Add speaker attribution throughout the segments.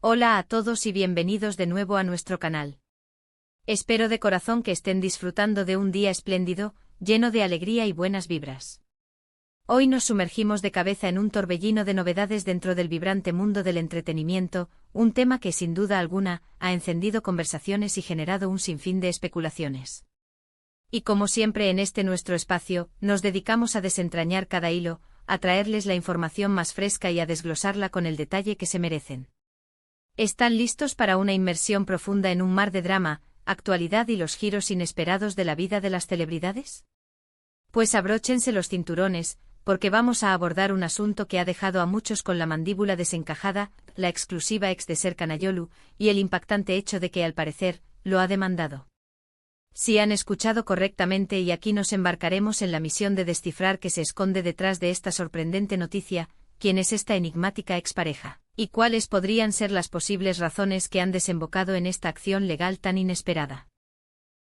Speaker 1: Hola a todos y bienvenidos de nuevo a nuestro canal. Espero de corazón que estén disfrutando de un día espléndido, lleno de alegría y buenas vibras. Hoy nos sumergimos de cabeza en un torbellino de novedades dentro del vibrante mundo del entretenimiento, un tema que sin duda alguna ha encendido conversaciones y generado un sinfín de especulaciones. Y como siempre en este nuestro espacio, nos dedicamos a desentrañar cada hilo, a traerles la información más fresca y a desglosarla con el detalle que se merecen. ¿Están listos para una inmersión profunda en un mar de drama, actualidad y los giros inesperados de la vida de las celebridades? Pues abróchense los cinturones, porque vamos a abordar un asunto que ha dejado a muchos con la mandíbula desencajada, la exclusiva ex de Serkan Ayolu, y el impactante hecho de que al parecer, lo ha demandado. Si han escuchado correctamente y aquí nos embarcaremos en la misión de descifrar qué se esconde detrás de esta sorprendente noticia, quién es esta enigmática expareja, y cuáles podrían ser las posibles razones que han desembocado en esta acción legal tan inesperada.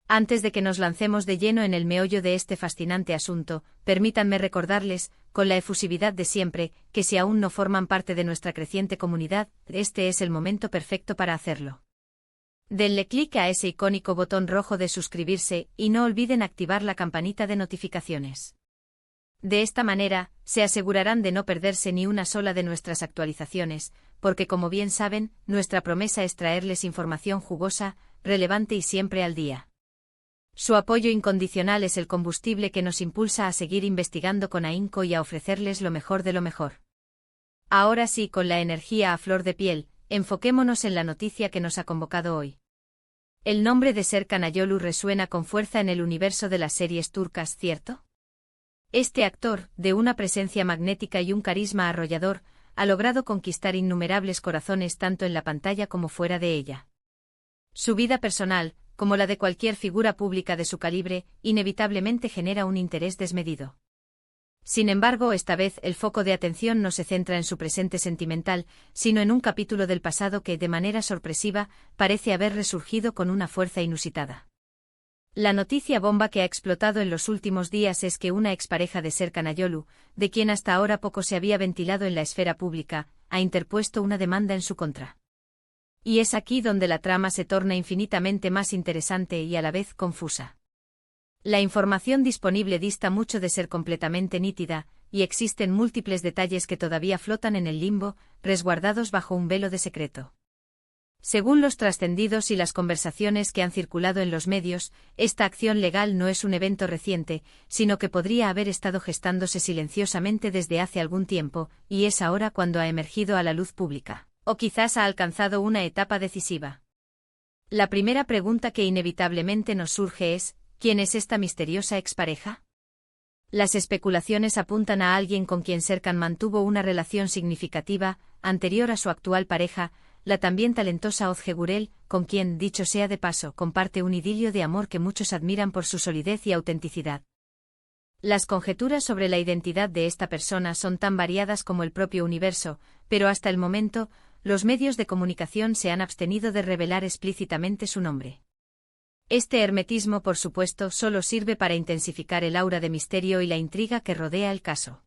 Speaker 1: Antes de que nos lancemos de lleno en el meollo de este fascinante asunto, permítanme recordarles, con la efusividad de siempre, que si aún no forman parte de nuestra creciente comunidad, este es el momento perfecto para hacerlo. Denle clic a ese icónico botón rojo de suscribirse y no olviden activar la campanita de notificaciones. De esta manera, se asegurarán de no perderse ni una sola de nuestras actualizaciones, porque como bien saben, nuestra promesa es traerles información jugosa, relevante y siempre al día. Su apoyo incondicional es el combustible que nos impulsa a seguir investigando con ahínco y a ofrecerles lo mejor de lo mejor. Ahora sí, con la energía a flor de piel, enfoquémonos en la noticia que nos ha convocado hoy. El nombre de Serkan Ayolu resuena con fuerza en el universo de las series turcas, ¿cierto? Este actor, de una presencia magnética y un carisma arrollador, ha logrado conquistar innumerables corazones tanto en la pantalla como fuera de ella. Su vida personal, como la de cualquier figura pública de su calibre, inevitablemente genera un interés desmedido. Sin embargo, esta vez el foco de atención no se centra en su presente sentimental, sino en un capítulo del pasado que, de manera sorpresiva, parece haber resurgido con una fuerza inusitada. La noticia bomba que ha explotado en los últimos días es que una expareja de Serkan Ayolu, de quien hasta ahora poco se había ventilado en la esfera pública, ha interpuesto una demanda en su contra. Y es aquí donde la trama se torna infinitamente más interesante y a la vez confusa. La información disponible dista mucho de ser completamente nítida, y existen múltiples detalles que todavía flotan en el limbo, resguardados bajo un velo de secreto. Según los trascendidos y las conversaciones que han circulado en los medios, esta acción legal no es un evento reciente, sino que podría haber estado gestándose silenciosamente desde hace algún tiempo, y es ahora cuando ha emergido a la luz pública, o quizás ha alcanzado una etapa decisiva. La primera pregunta que inevitablemente nos surge es, ¿quién es esta misteriosa expareja? Las especulaciones apuntan a alguien con quien Serkan mantuvo una relación significativa, anterior a su actual pareja, la también talentosa Özge Gürel, con quien, dicho sea de paso, comparte un idilio de amor que muchos admiran por su solidez y autenticidad. Las conjeturas sobre la identidad de esta persona son tan variadas como el propio universo, pero hasta el momento, los medios de comunicación se han abstenido de revelar explícitamente su nombre. Este hermetismo, por supuesto, solo sirve para intensificar el aura de misterio y la intriga que rodea el caso.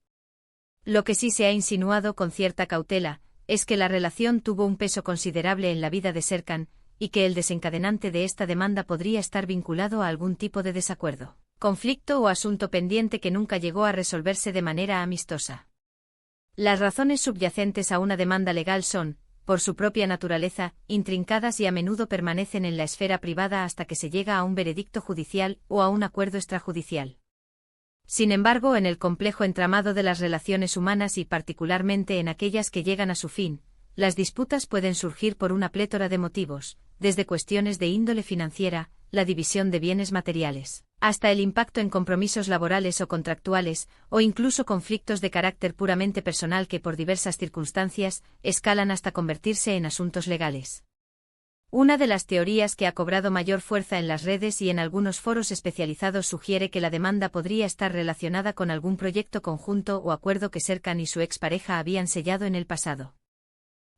Speaker 1: Lo que sí se ha insinuado con cierta cautela, es que la relación tuvo un peso considerable en la vida de Serkan, y que el desencadenante de esta demanda podría estar vinculado a algún tipo de desacuerdo, conflicto o asunto pendiente que nunca llegó a resolverse de manera amistosa. Las razones subyacentes a una demanda legal son, por su propia naturaleza, intrincadas y a menudo permanecen en la esfera privada hasta que se llega a un veredicto judicial o a un acuerdo extrajudicial. Sin embargo, en el complejo entramado de las relaciones humanas y particularmente en aquellas que llegan a su fin, las disputas pueden surgir por una plétora de motivos, desde cuestiones de índole financiera, la división de bienes materiales, hasta el impacto en compromisos laborales o contractuales, o incluso conflictos de carácter puramente personal que por diversas circunstancias, escalan hasta convertirse en asuntos legales. Una de las teorías que ha cobrado mayor fuerza en las redes y en algunos foros especializados sugiere que la demanda podría estar relacionada con algún proyecto conjunto o acuerdo que Serkan y su expareja habían sellado en el pasado.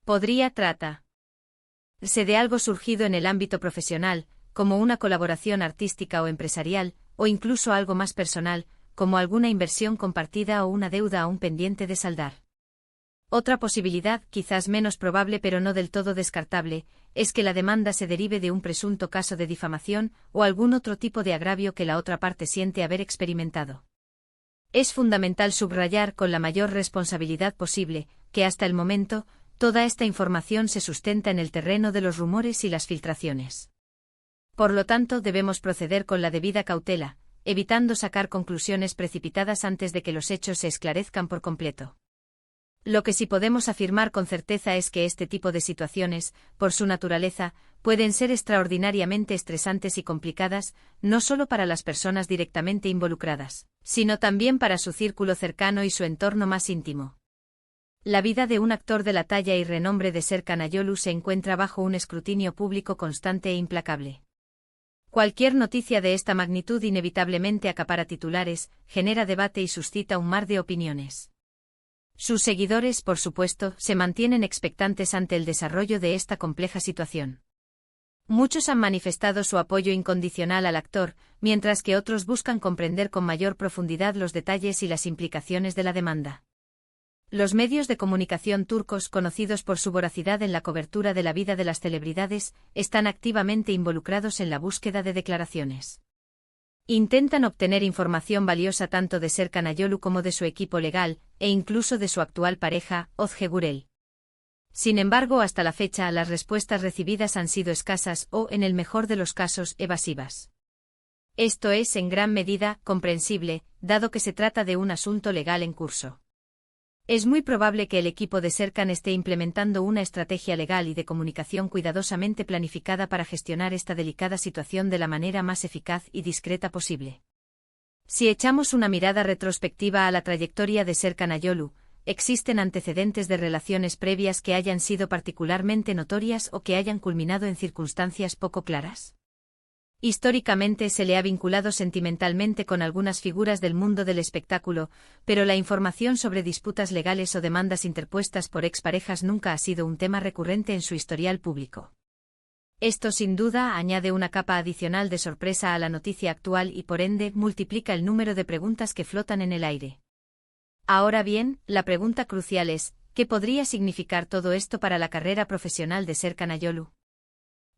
Speaker 1: Podría tratarse de algo surgido en el ámbito profesional, como una colaboración artística o empresarial, o incluso algo más personal, como alguna inversión compartida o una deuda aún pendiente de saldar. Otra posibilidad, quizás menos probable pero no del todo descartable, es que la demanda se derive de un presunto caso de difamación o algún otro tipo de agravio que la otra parte siente haber experimentado. Es fundamental subrayar con la mayor responsabilidad posible que hasta el momento, toda esta información se sustenta en el terreno de los rumores y las filtraciones. Por lo tanto, debemos proceder con la debida cautela, evitando sacar conclusiones precipitadas antes de que los hechos se esclarezcan por completo. Lo que sí podemos afirmar con certeza es que este tipo de situaciones, por su naturaleza, pueden ser extraordinariamente estresantes y complicadas, no solo para las personas directamente involucradas, sino también para su círculo cercano y su entorno más íntimo. La vida de un actor de la talla y renombre de Serkan Ayolu se encuentra bajo un escrutinio público constante e implacable. Cualquier noticia de esta magnitud inevitablemente acapara titulares, genera debate y suscita un mar de opiniones. Sus seguidores, por supuesto, se mantienen expectantes ante el desarrollo de esta compleja situación. Muchos han manifestado su apoyo incondicional al actor, mientras que otros buscan comprender con mayor profundidad los detalles y las implicaciones de la demanda. Los medios de comunicación turcos, conocidos por su voracidad en la cobertura de la vida de las celebridades, están activamente involucrados en la búsqueda de declaraciones. Intentan obtener información valiosa tanto de Serkan Ayolu como de su equipo legal, e incluso de su actual pareja, Özge Gürel. Sin embargo, hasta la fecha, las respuestas recibidas han sido escasas o, en el mejor de los casos, evasivas. Esto es, en gran medida, comprensible, dado que se trata de un asunto legal en curso. Es muy probable que el equipo de Serkan esté implementando una estrategia legal y de comunicación cuidadosamente planificada para gestionar esta delicada situación de la manera más eficaz y discreta posible. Si echamos una mirada retrospectiva a la trayectoria de Serkan Ayolu, ¿existen antecedentes de relaciones previas que hayan sido particularmente notorias o que hayan culminado en circunstancias poco claras? Históricamente se le ha vinculado sentimentalmente con algunas figuras del mundo del espectáculo, pero la información sobre disputas legales o demandas interpuestas por exparejas nunca ha sido un tema recurrente en su historial público. Esto sin duda añade una capa adicional de sorpresa a la noticia actual y por ende multiplica el número de preguntas que flotan en el aire. Ahora bien, la pregunta crucial es, ¿qué podría significar todo esto para la carrera profesional de Serkan Ayolu?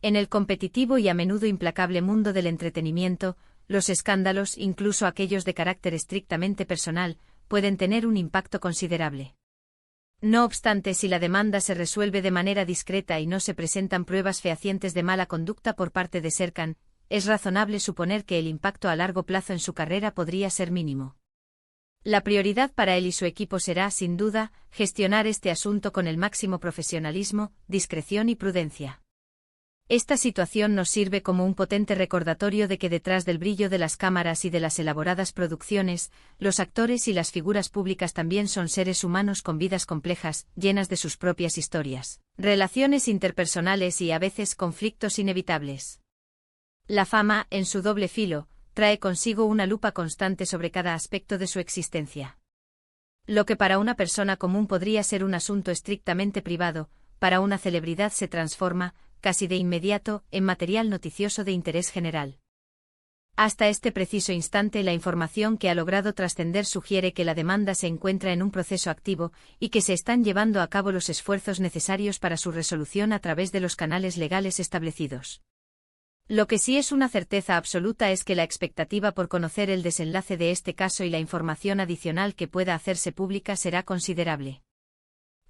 Speaker 1: En el competitivo y a menudo implacable mundo del entretenimiento, los escándalos, incluso aquellos de carácter estrictamente personal, pueden tener un impacto considerable. No obstante, si la demanda se resuelve de manera discreta y no se presentan pruebas fehacientes de mala conducta por parte de Serkan, es razonable suponer que el impacto a largo plazo en su carrera podría ser mínimo. La prioridad para él y su equipo será, sin duda, gestionar este asunto con el máximo profesionalismo, discreción y prudencia. Esta situación nos sirve como un potente recordatorio de que detrás del brillo de las cámaras y de las elaboradas producciones, los actores y las figuras públicas también son seres humanos con vidas complejas, llenas de sus propias historias, relaciones interpersonales y a veces conflictos inevitables. La fama, en su doble filo, trae consigo una lupa constante sobre cada aspecto de su existencia. Lo que para una persona común podría ser un asunto estrictamente privado, para una celebridad se transforma, casi de inmediato, en material noticioso de interés general. Hasta este preciso instante la información que ha logrado trascender sugiere que la demanda se encuentra en un proceso activo y que se están llevando a cabo los esfuerzos necesarios para su resolución a través de los canales legales establecidos. Lo que sí es una certeza absoluta es que la expectativa por conocer el desenlace de este caso y la información adicional que pueda hacerse pública será considerable.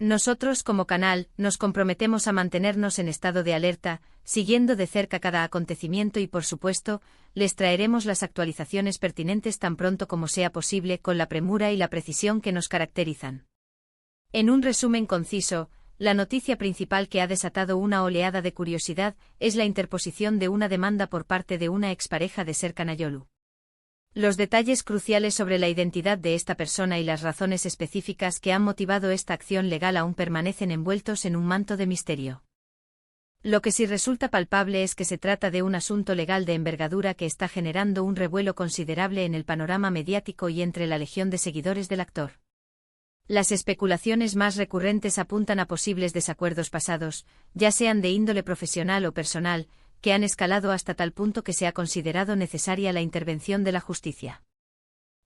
Speaker 1: Nosotros como canal nos comprometemos a mantenernos en estado de alerta, siguiendo de cerca cada acontecimiento y por supuesto, les traeremos las actualizaciones pertinentes tan pronto como sea posible con la premura y la precisión que nos caracterizan. En un resumen conciso, la noticia principal que ha desatado una oleada de curiosidad es la interposición de una demanda por parte de una expareja de Serkan Ayolu. Los detalles cruciales sobre la identidad de esta persona y las razones específicas que han motivado esta acción legal aún permanecen envueltos en un manto de misterio. Lo que sí resulta palpable es que se trata de un asunto legal de envergadura que está generando un revuelo considerable en el panorama mediático y entre la legión de seguidores del actor. Las especulaciones más recurrentes apuntan a posibles desacuerdos pasados, ya sean de índole profesional o personal, que han escalado hasta tal punto que se ha considerado necesaria la intervención de la justicia.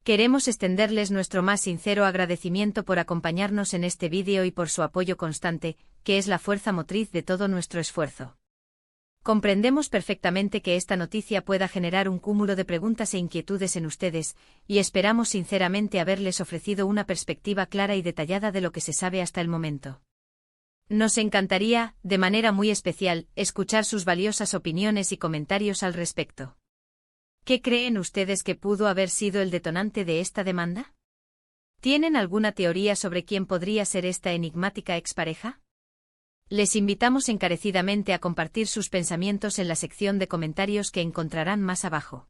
Speaker 1: Queremos extenderles nuestro más sincero agradecimiento por acompañarnos en este vídeo y por su apoyo constante, que es la fuerza motriz de todo nuestro esfuerzo. Comprendemos perfectamente que esta noticia pueda generar un cúmulo de preguntas e inquietudes en ustedes, y esperamos sinceramente haberles ofrecido una perspectiva clara y detallada de lo que se sabe hasta el momento. Nos encantaría, de manera muy especial, escuchar sus valiosas opiniones y comentarios al respecto. ¿Qué creen ustedes que pudo haber sido el detonante de esta demanda? ¿Tienen alguna teoría sobre quién podría ser esta enigmática expareja? Les invitamos encarecidamente a compartir sus pensamientos en la sección de comentarios que encontrarán más abajo.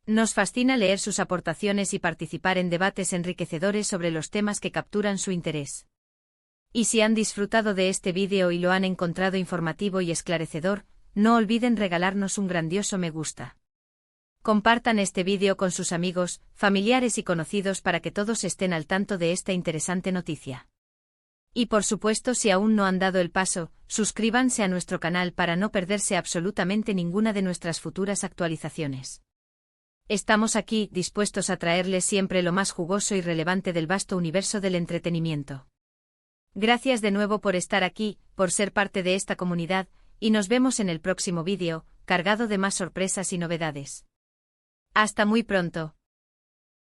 Speaker 1: Nos fascina leer sus aportaciones y participar en debates enriquecedores sobre los temas que capturan su interés. Y si han disfrutado de este vídeo y lo han encontrado informativo y esclarecedor, no olviden regalarnos un grandioso me gusta. Compartan este vídeo con sus amigos, familiares y conocidos para que todos estén al tanto de esta interesante noticia. Y por supuesto, si aún no han dado el paso, suscríbanse a nuestro canal para no perderse absolutamente ninguna de nuestras futuras actualizaciones. Estamos aquí, dispuestos a traerles siempre lo más jugoso y relevante del vasto universo del entretenimiento. Gracias de nuevo por estar aquí, por ser parte de esta comunidad, y nos vemos en el próximo vídeo, cargado de más sorpresas y novedades. Hasta muy pronto.